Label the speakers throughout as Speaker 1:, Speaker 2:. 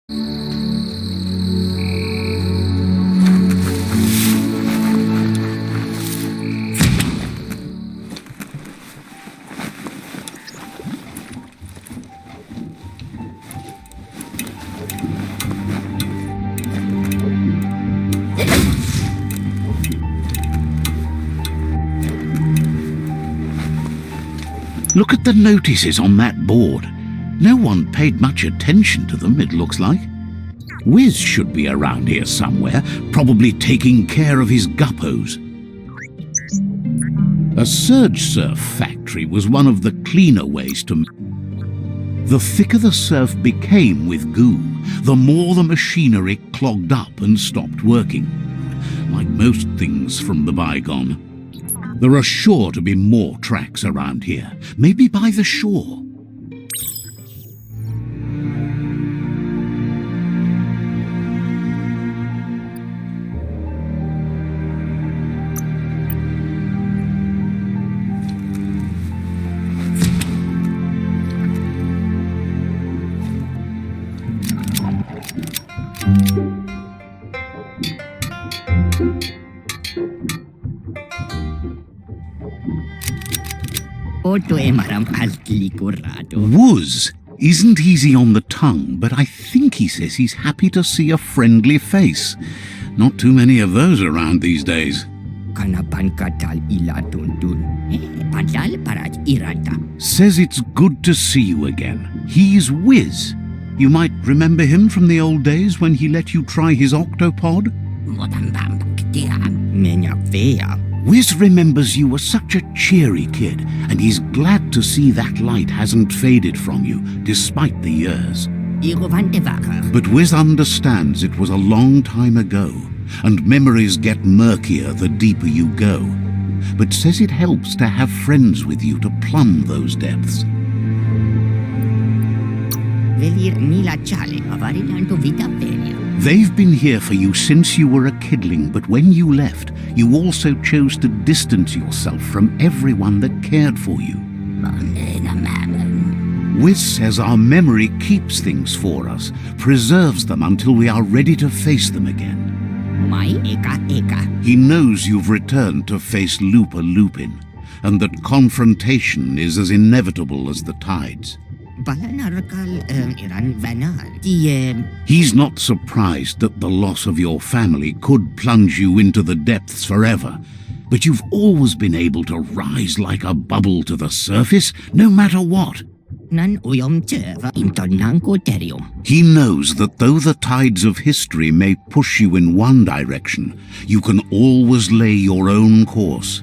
Speaker 1: Look at the notices on that board. No one paid much attention to them, it looks like. Whiz should be around here somewhere, probably taking care of his guppos. A surge surf factory was one of the cleaner ways to... The thicker the surf became with goo, the more the machinery clogged up and stopped working. Like most things from the bygone. There are sure to be more tracks around here, maybe by the shore. Whiz isn't easy on the tongue, but I think he says he's happy to see a friendly face. Not too many of those around these days. Says it's good to see you again. He's Whiz. You might remember him from the old days when he let you try his Octopod? Whiz remembers you were such a cheery kid, and he's glad to see that light hasn't faded from you, despite the years. But Whiz understands it was a long time ago, and memories get murkier the deeper you go, but says it helps to have friends with you to plumb those depths. They've been here for you since you were a kidling, but when you left, you also chose to distance yourself from everyone that cared for you. Whiz says our memory keeps things for us, preserves them until we are ready to face them again. He knows you've returned to face Lupa Lupin, and that confrontation is as inevitable as the tides. He's not surprised that the loss of your family could plunge you into the depths forever, but you've always been able to rise like a bubble to the surface, no matter what. He knows that though the tides of history may push you in one direction, you can always lay your own course.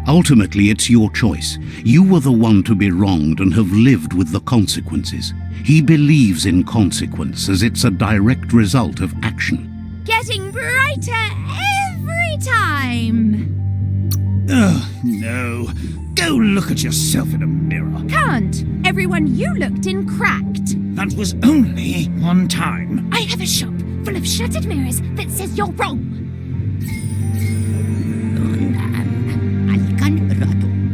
Speaker 1: Ultimately, it's your choice. You were the one to be wronged and have lived with the consequences. He believes in consequence as it's a direct result of action.
Speaker 2: Getting brighter every time.
Speaker 3: Oh, no. Go look at yourself in a mirror.
Speaker 2: Can't. Everyone you looked in cracked.
Speaker 3: That was only one time.
Speaker 2: I have a shop full of shattered mirrors that says you're wrong.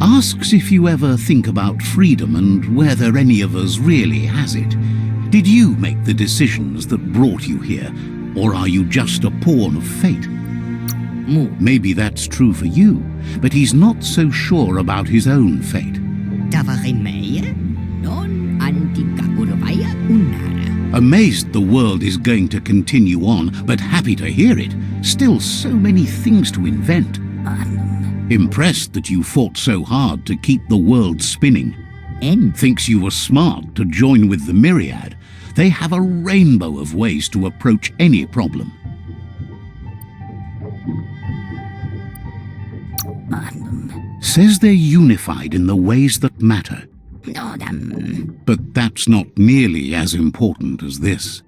Speaker 1: Asks if you ever think about freedom and whether any of us really has it. Did you make the decisions that brought you here, or are you just a pawn of fate? Maybe that's true for you, but he's not so sure about his own fate. Amazed the world is going to continue on, but happy to hear it. Still so many things to invent. Impressed that you fought so hard to keep the world spinning. Thinks you were smart to join with the Myriad. They have a rainbow of ways to approach any problem. Says they're unified in the ways that matter. But that's not nearly as important as this.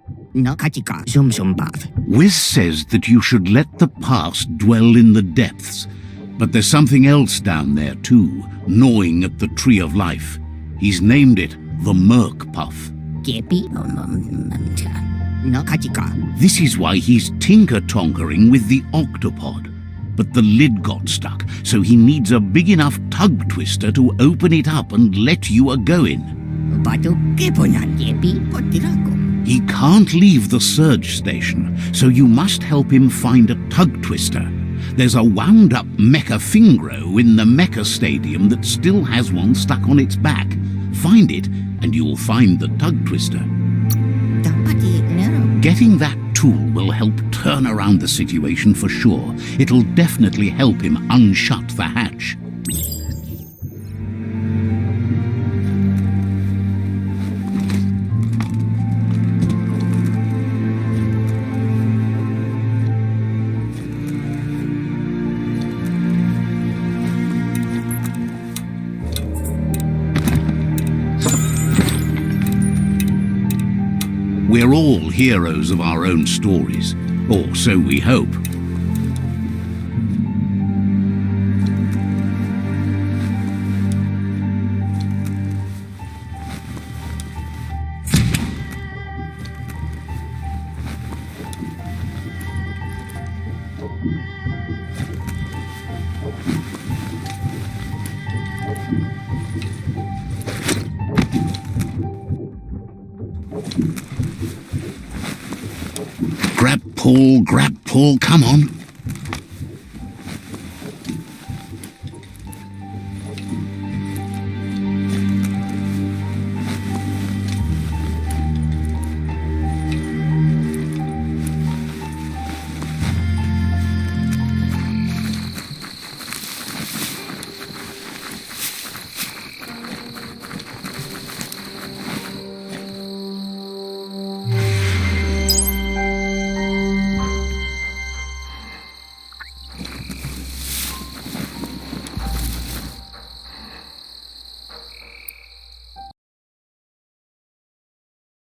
Speaker 1: Whiz says that you should let the past dwell in the depths. But there's something else down there too, gnawing at the Tree of Life. He's named it the Merc Puff. This is why he's tinker-tonkering with the Octopod. But the lid got stuck, so he needs a big enough tug twister to open it up and let you a-going. He can't leave the surge station, so you must help him find a tug twister. There's a wound-up mecha Fingro in the mecha stadium that still has one stuck on its back. Find it, and you'll find the tug twister. Getting that tool will help turn around the situation for sure. It'll definitely help him unshut the hatch. We're all heroes of our own stories, or so we hope. Grab Paul, come on.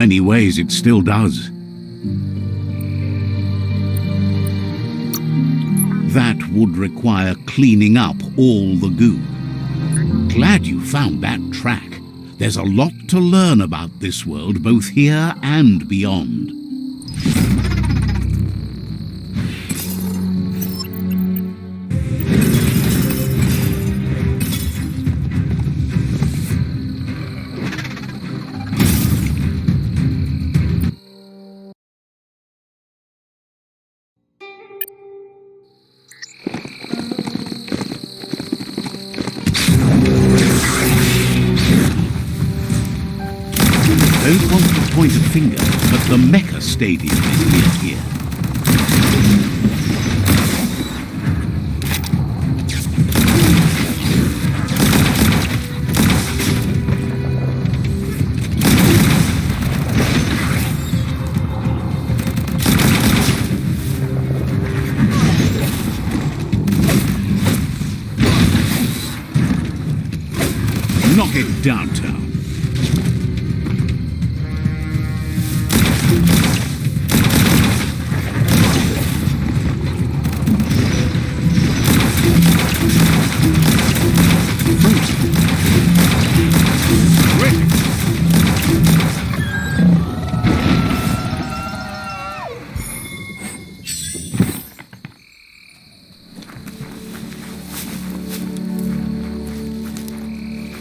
Speaker 1: In many ways, it still does. That would require cleaning up all the goo. Glad you found that track. There's a lot to learn about this world, both here and beyond. Don't want to point a finger, but the mecha stadium is near here. Knock it downtown.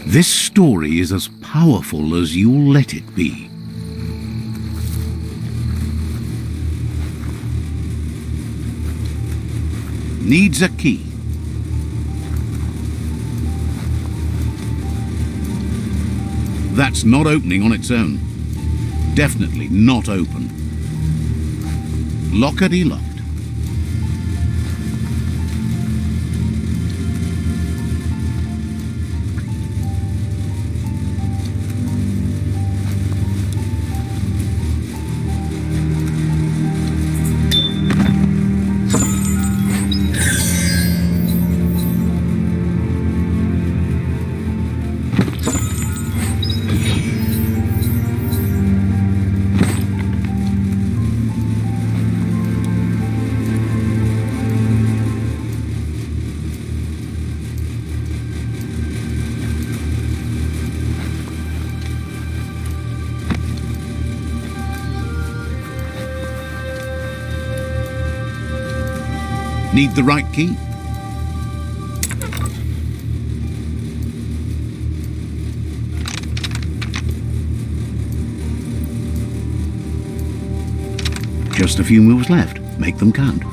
Speaker 1: This story is as powerful as you'll let it be. Needs a key. That's not opening on its own. Definitely not open. Lockety-locked. Need the right key? Just a few moves left. Make them count.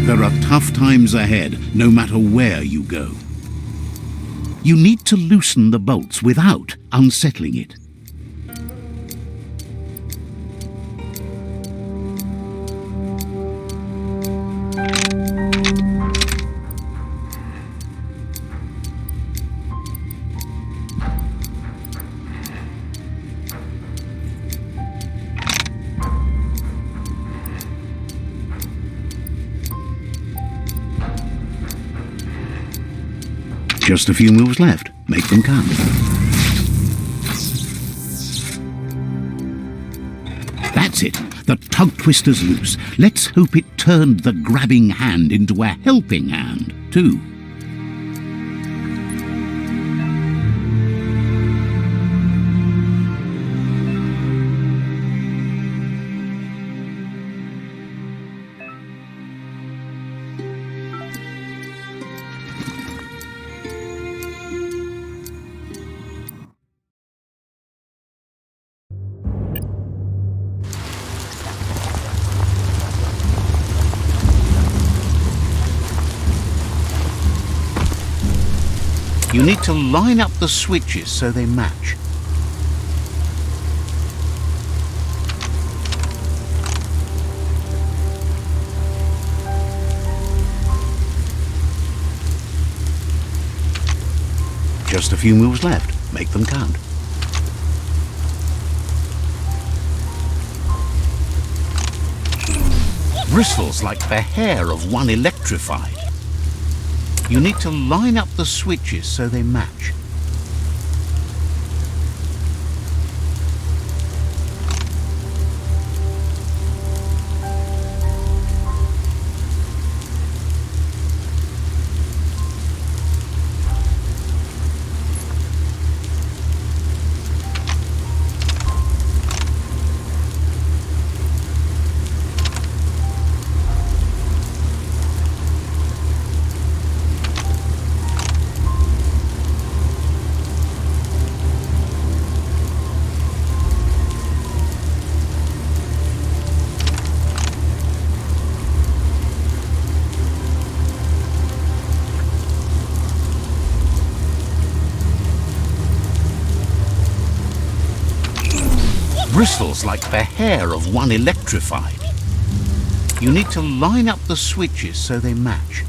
Speaker 1: There are tough times ahead, no matter where you go. You need to loosen the bolts without unsettling it. Just a few moves left. Make them count. That's it. The tug twister's loose. Let's hope it turned the grabbing hand into a helping hand, too. You need to line up the switches so they match. Just a few moves left. Make them count. Bristles like the hair of one electrified. You need to line up the switches so they match. Bristles like the hair of one electrified. You need to line up the switches so they match.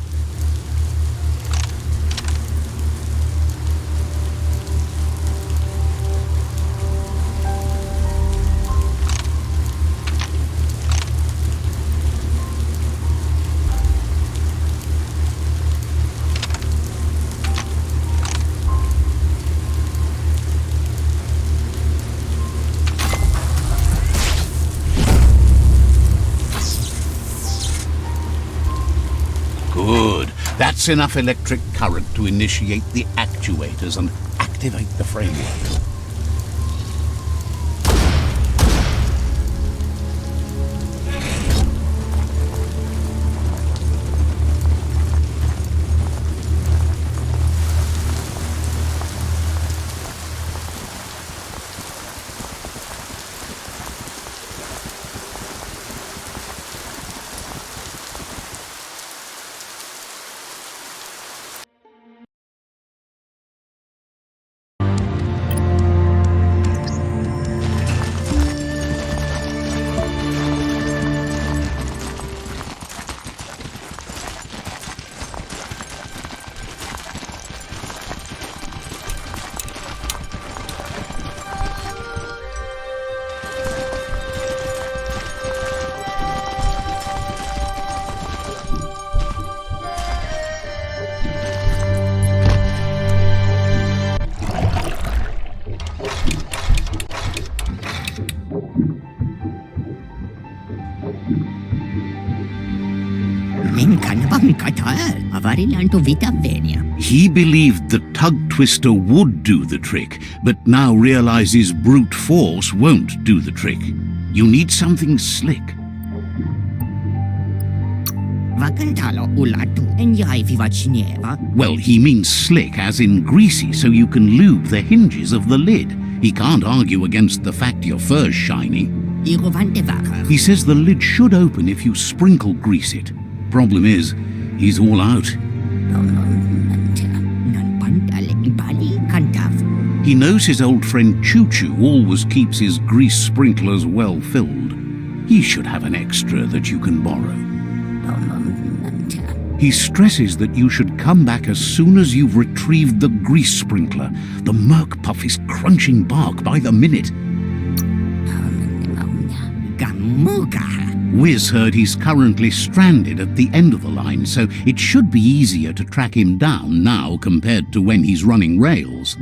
Speaker 1: Good. That's enough electric current to initiate the actuators and activate the framework. He believed the tug twister would do the trick, but now realizes brute force won't do the trick. You need something slick. Well, he means slick as in greasy, so you can lube the hinges of the lid. He can't argue against the fact your fur's shiny. He says the lid should open if you sprinkle grease it. Problem is, he's all out. He knows his old friend Choo Choo always keeps his grease sprinklers well filled. He should have an extra that you can borrow. He stresses that you should come back as soon as you've retrieved the grease sprinkler. The Merc Puff is crunching bark by the minute. Whiz heard he's currently stranded at the end of the line, so it should be easier to track him down now compared to when he's running rails.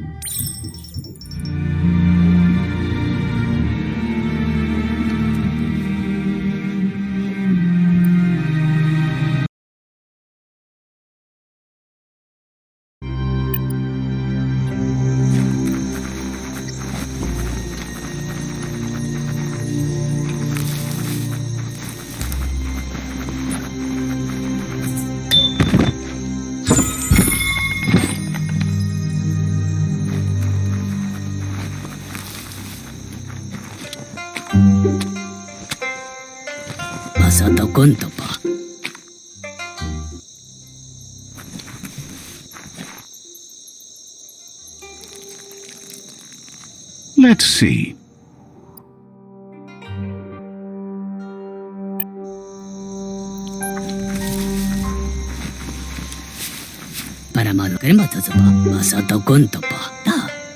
Speaker 1: Let's see.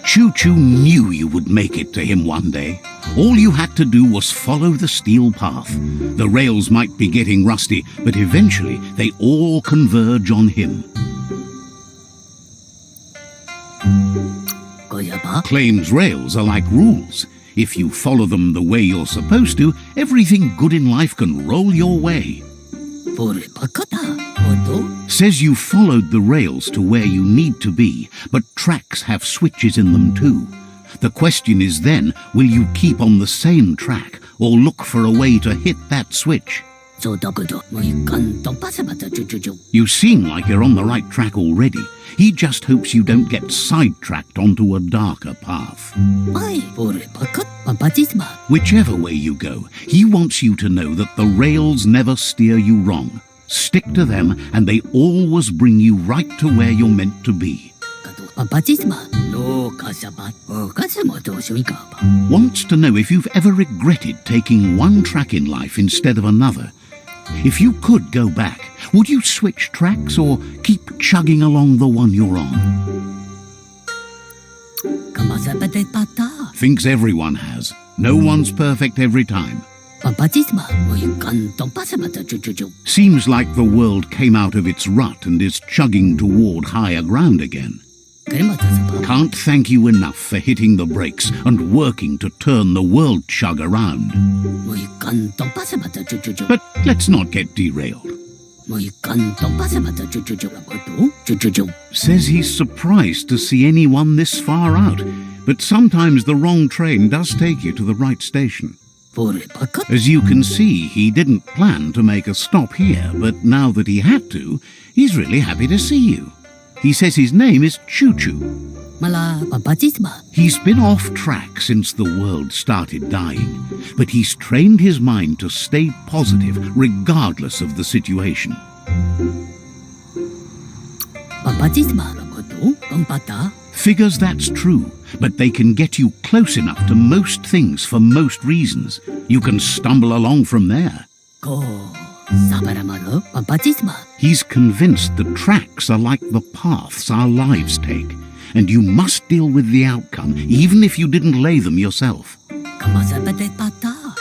Speaker 1: Choo Choo knew you would make it to him one day. All you had to do was follow the steel path. The rails might be getting rusty, but eventually they all converge on him. Claims rails are like rules. If you follow them the way you're supposed to, everything good in life can roll your way. Says you followed the rails to where you need to be, but tracks have switches in them too. The question is then, will you keep on the same track or look for a way to hit that switch? You seem like you're on the right track already. He just hopes you don't get sidetracked onto a darker path. Whichever way you go, he wants you to know that the rails never steer you wrong. Stick to them and they always bring you right to where you're meant to be. Wants to know if you've ever regretted taking one track in life instead of another. If you could go back, would you switch tracks or keep chugging along the one you're on? Thinks everyone has. No one's perfect every time. Seems like the world came out of its rut and is chugging toward higher ground again. Can't thank you enough for hitting the brakes and working to turn the world chug around. But let's not get derailed. Says he's surprised to see anyone this far out, but sometimes the wrong train does take you to the right station. As you can see, he didn't plan to make a stop here, but now that he had to, he's really happy to see you. He says his name is Choo Choo. He's been off track since the world started dying, but he's trained his mind to stay positive regardless of the situation. Figures that's true, but they can get you close enough to most things for most reasons. You can stumble along from there. He's convinced the tracks are like the paths our lives take, and you must deal with the outcome, even if you didn't lay them yourself.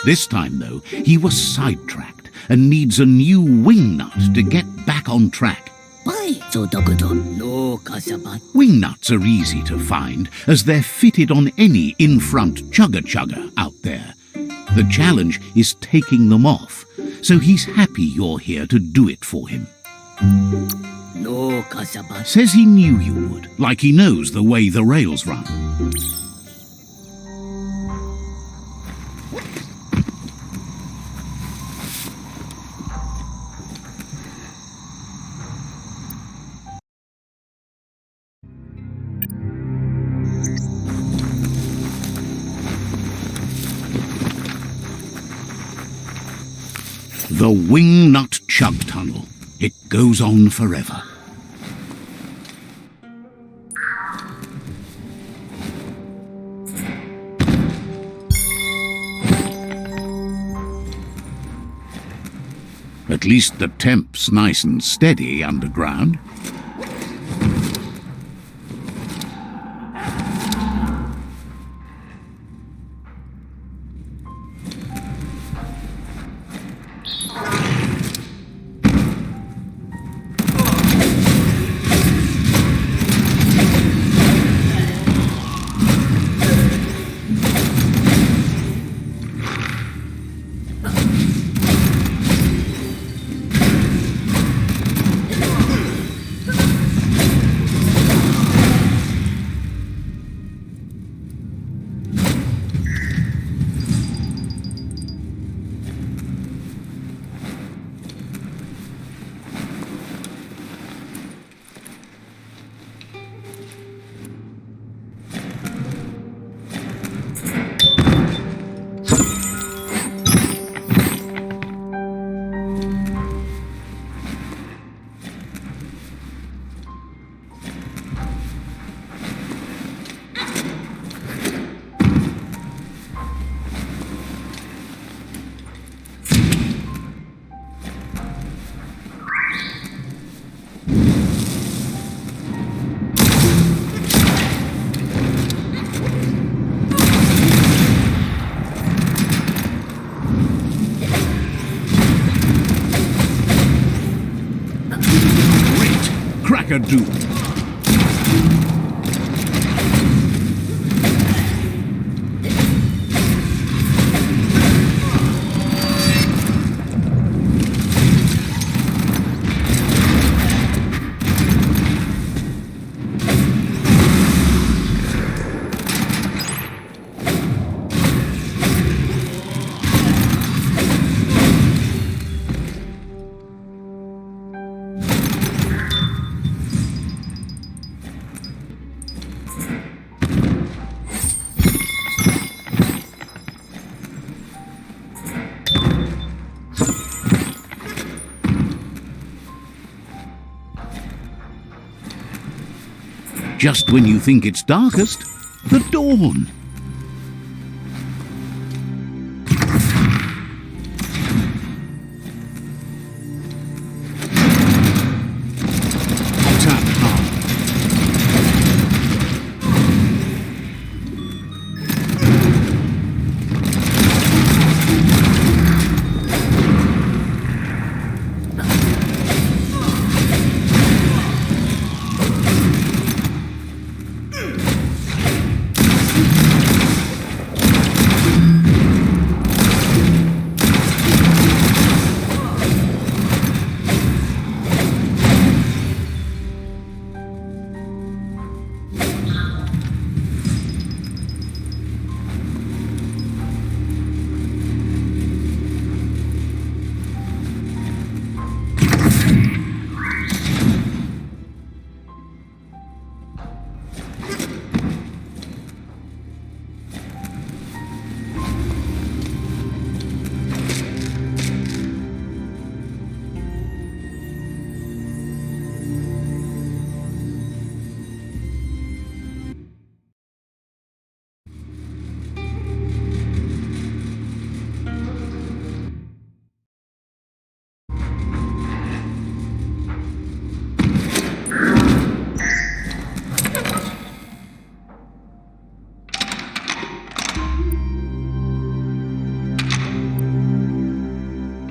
Speaker 1: This time, though, he was sidetracked and needs a new wing nut to get back on track. Wing nuts are easy to find, as they're fitted on any in-front chugger out there. The challenge is taking them off, so he's happy you're here to do it for him.
Speaker 4: No, Kasaba.
Speaker 1: Says he knew you would, like he knows the way the rails run. The Wingnut Chug Tunnel. It goes on forever. At least the temp's nice and steady underground. Do. Just when you think it's darkest, the dawn. Tap hard.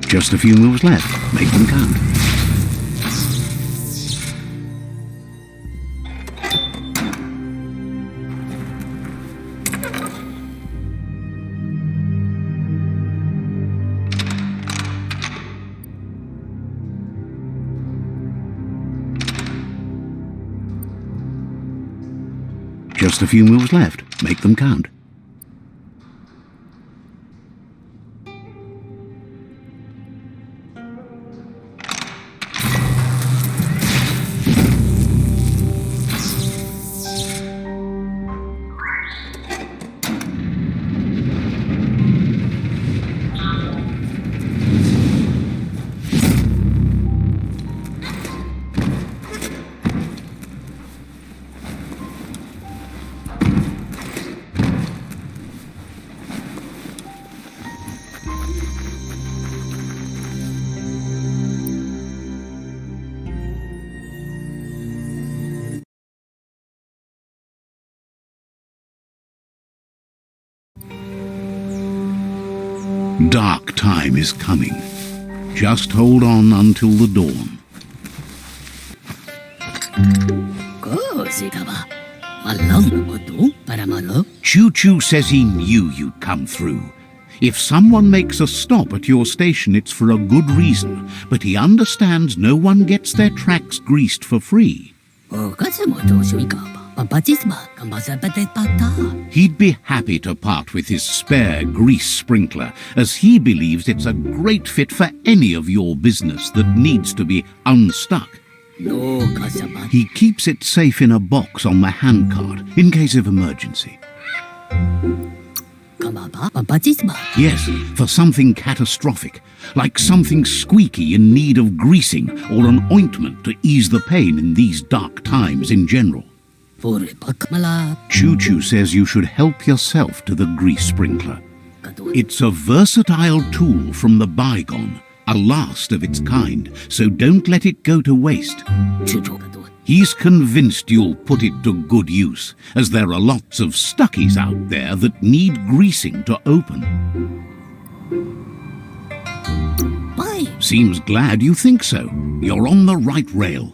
Speaker 1: Just a few moves left. Make them count. Just a few moves left. Make them count. Dark time is coming. Just hold on until the dawn. Choo Choo says he knew you'd come through. If someone makes a stop at your station, it's for a good reason, but he understands no one gets their tracks greased for free. He'd be happy to part with his spare grease sprinkler, as he believes it's a great fit for any of your business that needs to be unstuck. He keeps it safe in a box on the handcart, in case of emergency. Yes, for something catastrophic, like something squeaky in need of greasing, or an ointment to ease the pain in these dark times in general. Choo Choo says you should help yourself to the grease sprinkler. It's a versatile tool from the bygone, a last of its kind, so don't let it go to waste. He's convinced you'll put it to good use, as there are lots of stuckies out there that need greasing to open. Seems glad you think so. You're on the right rail.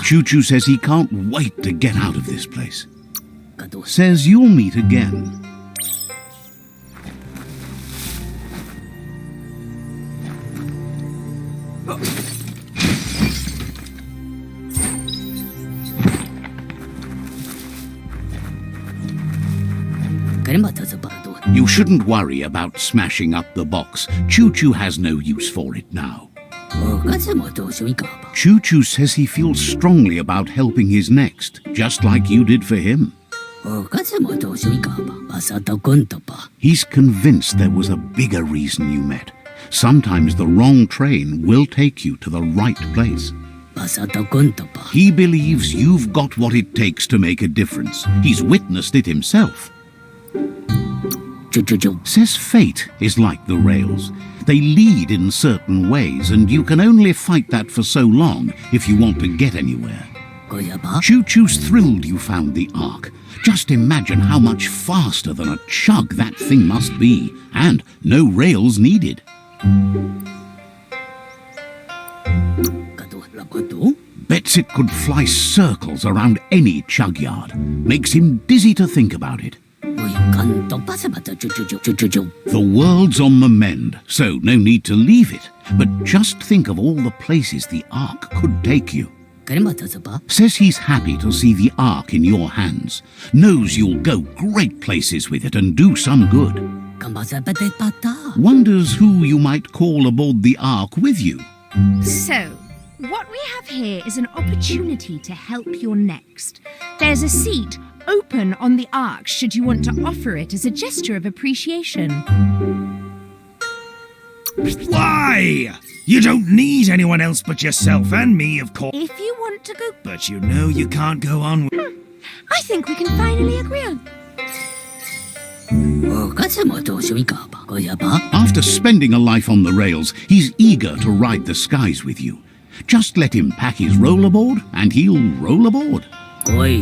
Speaker 1: Choo Choo says he can't wait to get out of this place. Says you'll meet again. You shouldn't worry about smashing up the box. Choo Choo has no use for it now. Choo Choo says he feels strongly about helping his next, just like you did for him. He's convinced there was a bigger reason you met. Sometimes the wrong train will take you to the right place. He believes you've got what it takes to make a difference. He's witnessed it himself. Says fate is like the rails. They lead in certain ways, and you can only fight that for so long if you want to get anywhere. Choo Choo's thrilled you found the Ark. Just imagine how much faster than a chug that thing must be, and no rails needed. Bets it could fly circles around any chug yard. Makes him dizzy to think about it. The world's on the mend, so no need to leave it. But just think of all the places the Ark could take you. Says he's happy to see the Ark in your hands. Knows you'll go great places with it and do some good. Wonders who you might call aboard the Ark with you.
Speaker 2: So, what we have here is an opportunity to help your next. There's a seat open on the Ark should you want to offer it as a gesture of appreciation.
Speaker 3: Why? You don't need anyone else but yourself and me, of course.
Speaker 2: If you want to go...
Speaker 3: But you know you can't go on with...
Speaker 2: I think we can finally agree on...
Speaker 1: After spending a life on the rails, he's eager to ride the skies with you. Just let him pack his rollerboard and he'll roll aboard.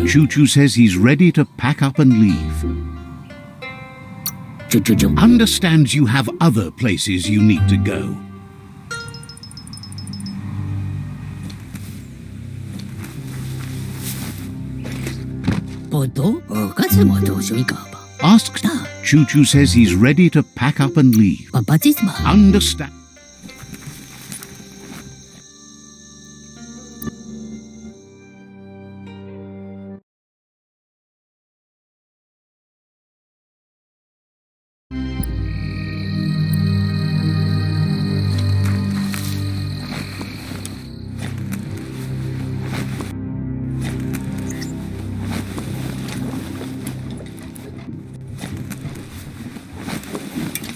Speaker 1: Choo Choo says he's ready to pack up and leave. Understands you have other places you need to go. Asks. Choo Choo says he's ready to pack up and leave. Understand.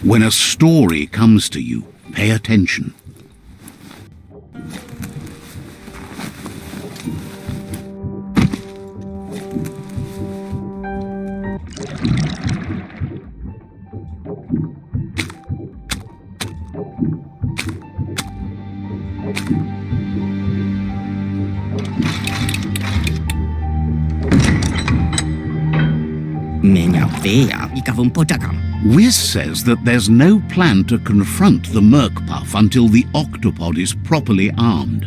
Speaker 1: When a story comes to you, pay attention. Whiz says that there's no plan to confront the Merkpuff until the Octopod is properly armed.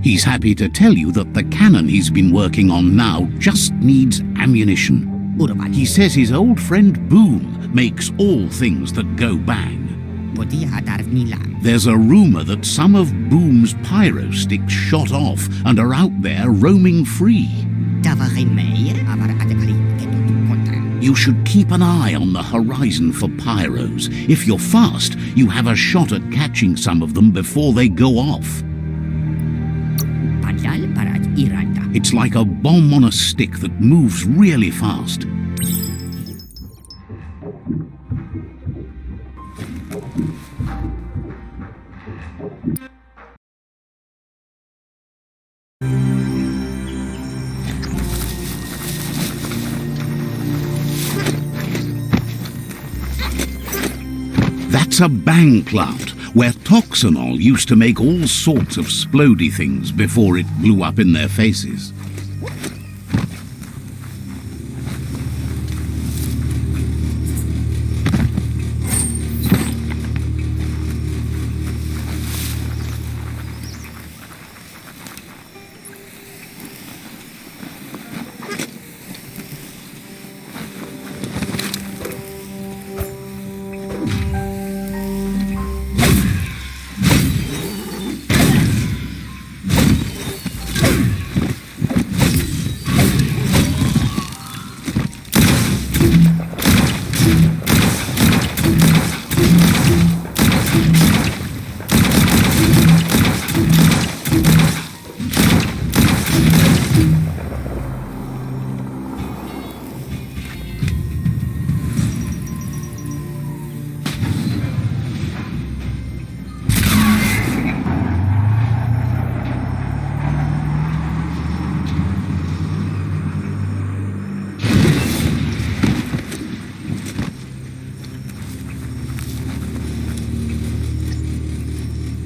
Speaker 1: He's happy to tell you that the cannon he's been working on now just needs ammunition. He says his old friend Boom makes all things that go bang. There's a rumor that some of Boom's pyro sticks shot off and are out there roaming free. You should keep an eye on the horizon for pyros. If you're fast, you have a shot at catching some of them before they go off. It's like a bomb on a stick that moves really fast. That's a bang plant, where Toxanol used to make all sorts of splody things before it blew up in their faces.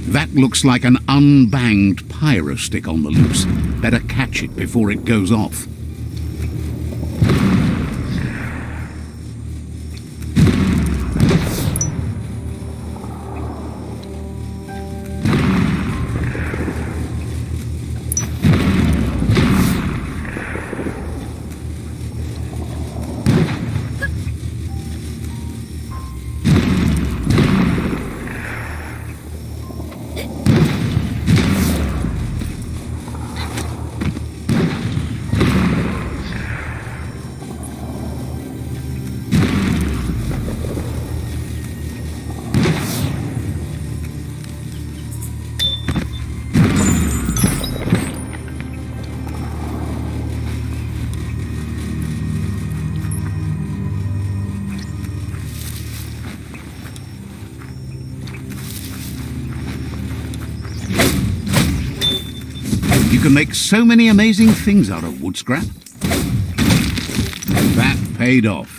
Speaker 1: That looks like an unbanged pyro stick on the loose. Better catch it before it goes off. You can make so many amazing things out of wood scrap. That paid off.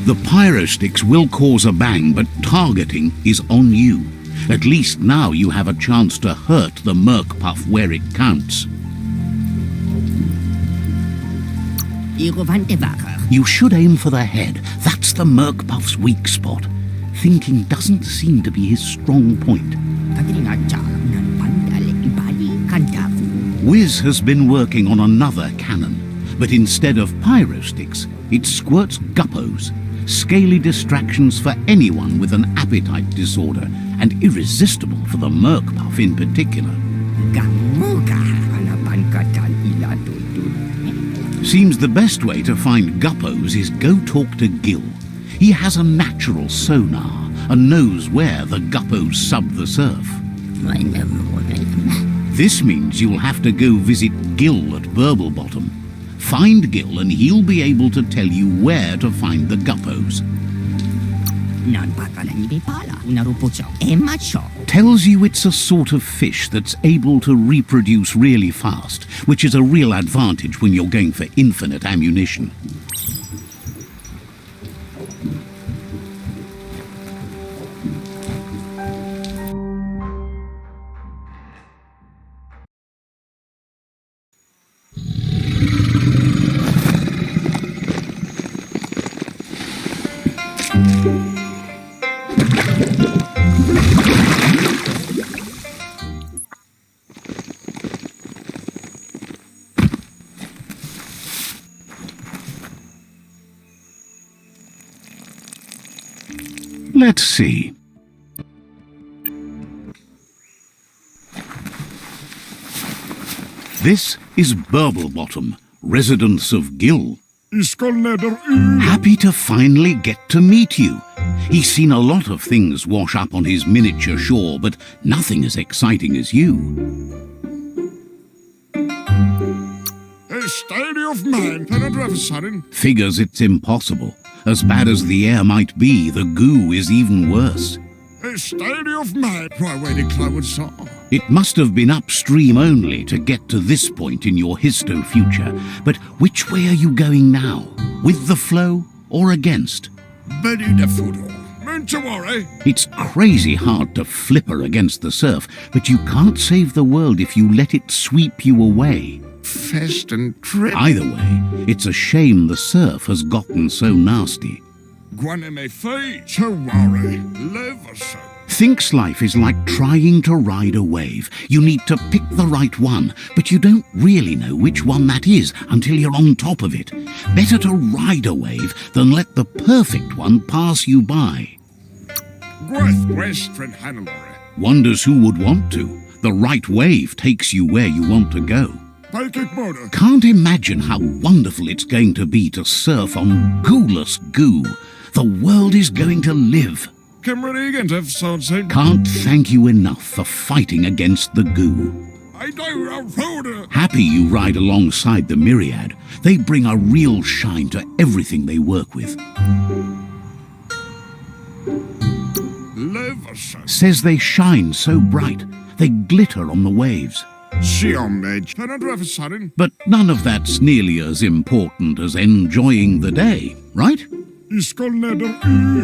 Speaker 1: The pyro sticks will cause a bang, but targeting is on you. At least now you have a chance to hurt the Merkpuff where it counts. You should aim for the head. That's the Merkpuff's weak spot. Thinking doesn't seem to be his strong point. Whiz has been working on another cannon, but instead of pyrosticks, it squirts guppos, scaly distractions for anyone with an appetite disorder, and irresistible for the merkpuff in particular. Seems the best way to find guppos is go talk to Gil. He has a natural sonar and knows where the guppos sub the surf. This means you'll have to go visit Gil at Burblebottom. Find Gil and he'll be able to tell you where to find the guppos. Tells you it's a sort of fish that's able to reproduce really fast, which is a real advantage when you're going for infinite ammunition. Let's see. This is Burblebottom, residence of Gil. Happy to finally get to meet you. He's seen a lot of things wash up on his miniature shore, but nothing as exciting as you. Figures it's impossible. As bad as the air might be, the goo is even worse. It must have been upstream only to get to this point in your histo-future. But which way are you going now? With the flow or against? It's crazy hard to flipper against the surf, but you can't save the world if you let it sweep you away.
Speaker 4: Fest and trip.
Speaker 1: Either way, it's a shame the surf has gotten so nasty. Thinks life is like trying to ride a wave. You need to pick the right one, but you don't really know which one that is until you're on top of it. Better to ride a wave than let the perfect one pass you by. Wonders who would want to. The right wave takes you where you want to go. Can't imagine how wonderful it's going to be to surf on gooless goo. The world is going to live. Can't thank you enough for fighting against the goo. Happy you ride alongside the Myriad. They bring a real shine to everything they work with. Says they shine so bright, they glitter on the waves. But none of that's nearly as important as enjoying the day, right?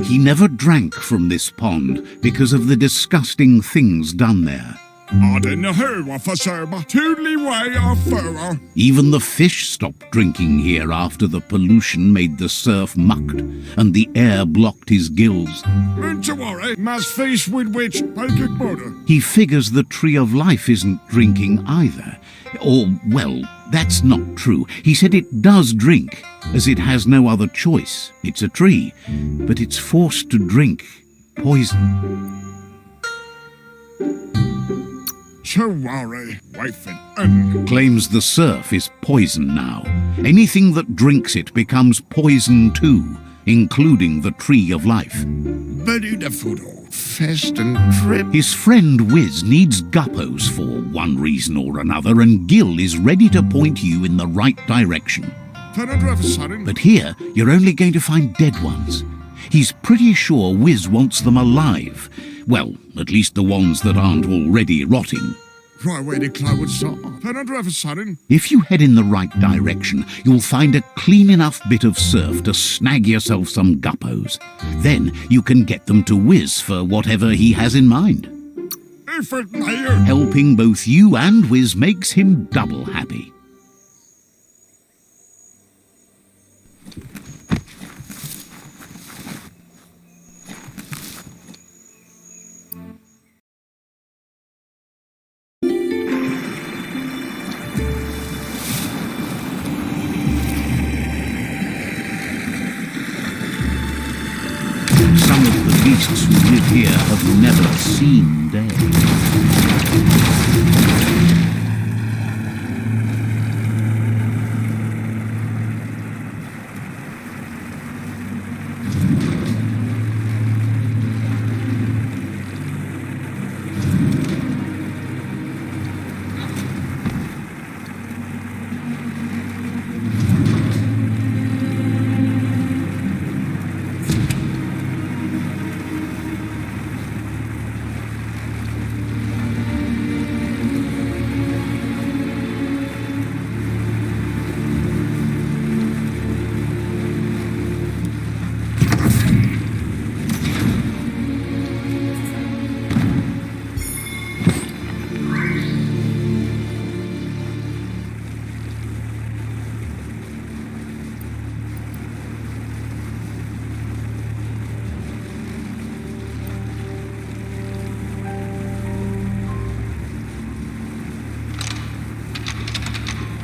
Speaker 1: He never drank from this pond because of the disgusting things done there. Even the fish stopped drinking here after the pollution made the surf mucked and the air blocked his gills. He figures the Tree of Life isn't drinking either. Or, well, that's not true. He said it does drink, as it has no other choice. It's a tree, but it's forced to drink poison. Claims the surf is poison now. Anything that drinks it becomes poison too, including the Tree of Life.
Speaker 4: Fest and trip.
Speaker 1: His friend Whiz needs guppos for one reason or another, and Gil is ready to point you in the right direction. But here, you're only going to find dead ones. He's pretty sure Whiz wants them alive. Well, at least the ones that aren't already rotting. If you head in the right direction, you'll find a clean enough bit of surf to snag yourself some guppos. Then you can get them to Whiz for whatever he has in mind. Helping both you and Whiz makes him double happy. beasts who live here have never seen day.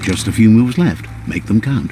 Speaker 1: Just a few moves left. Make them count.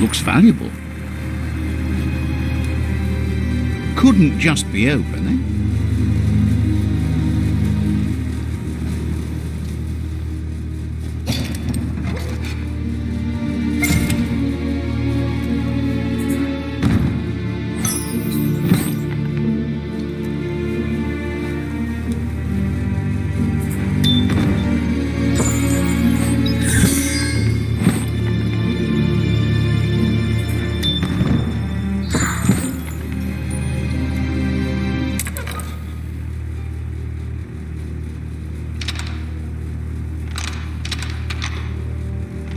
Speaker 1: Looks valuable. Couldn't just be open, eh?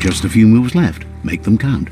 Speaker 1: Just a few moves left. Make them count.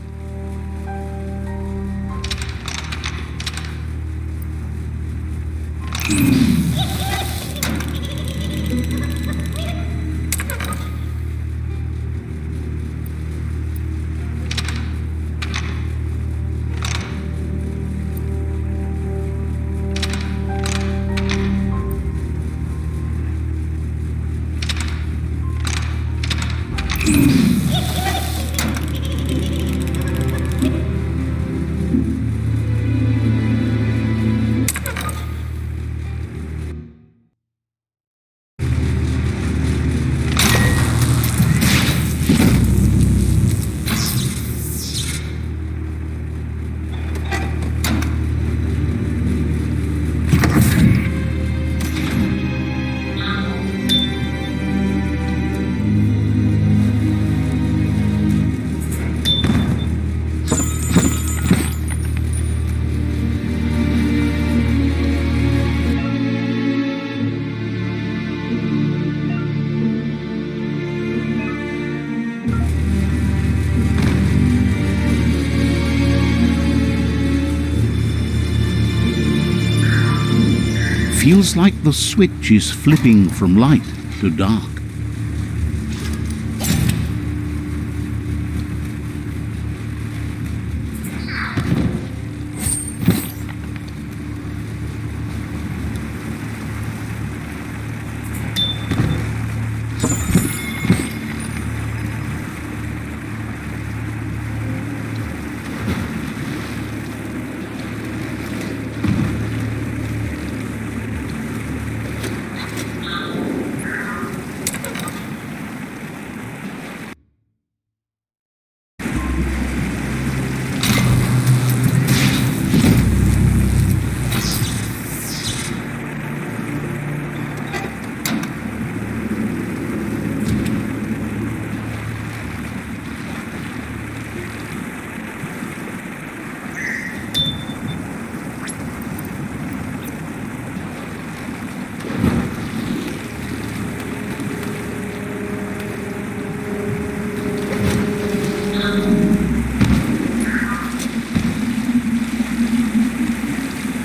Speaker 1: Feels like the switch is flipping from light to dark.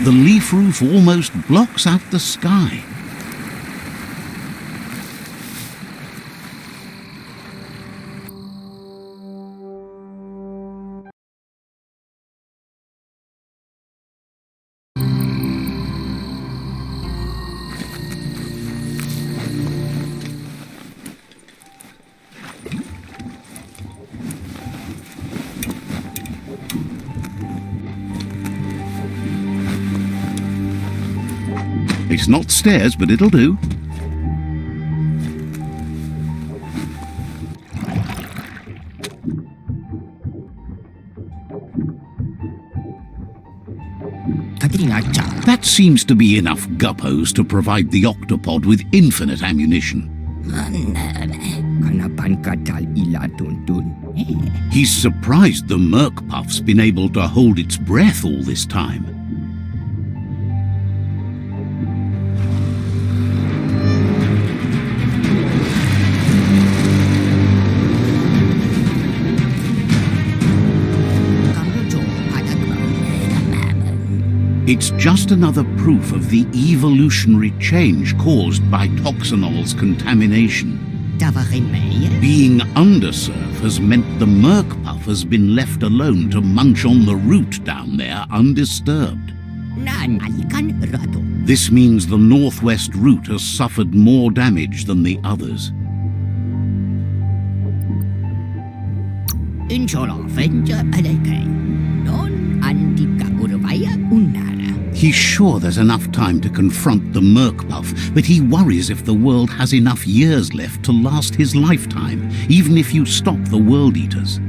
Speaker 1: The leaf roof almost blocks out the sky. It's not stairs, but it'll do. That seems to be enough guppos to provide the Octopod with infinite ammunition. He's surprised the Merc Puff's been able to hold its breath all this time. It's just another proof of the evolutionary change caused by Toxanol's contamination. Being underserved has meant the Merc Puff has been left alone to munch on the root down there undisturbed. This means the northwest route has suffered more damage than the others. He's sure there's enough time to confront the Merc Puff, but he worries if the world has enough years left to last his lifetime, even if you stop the World Eaters.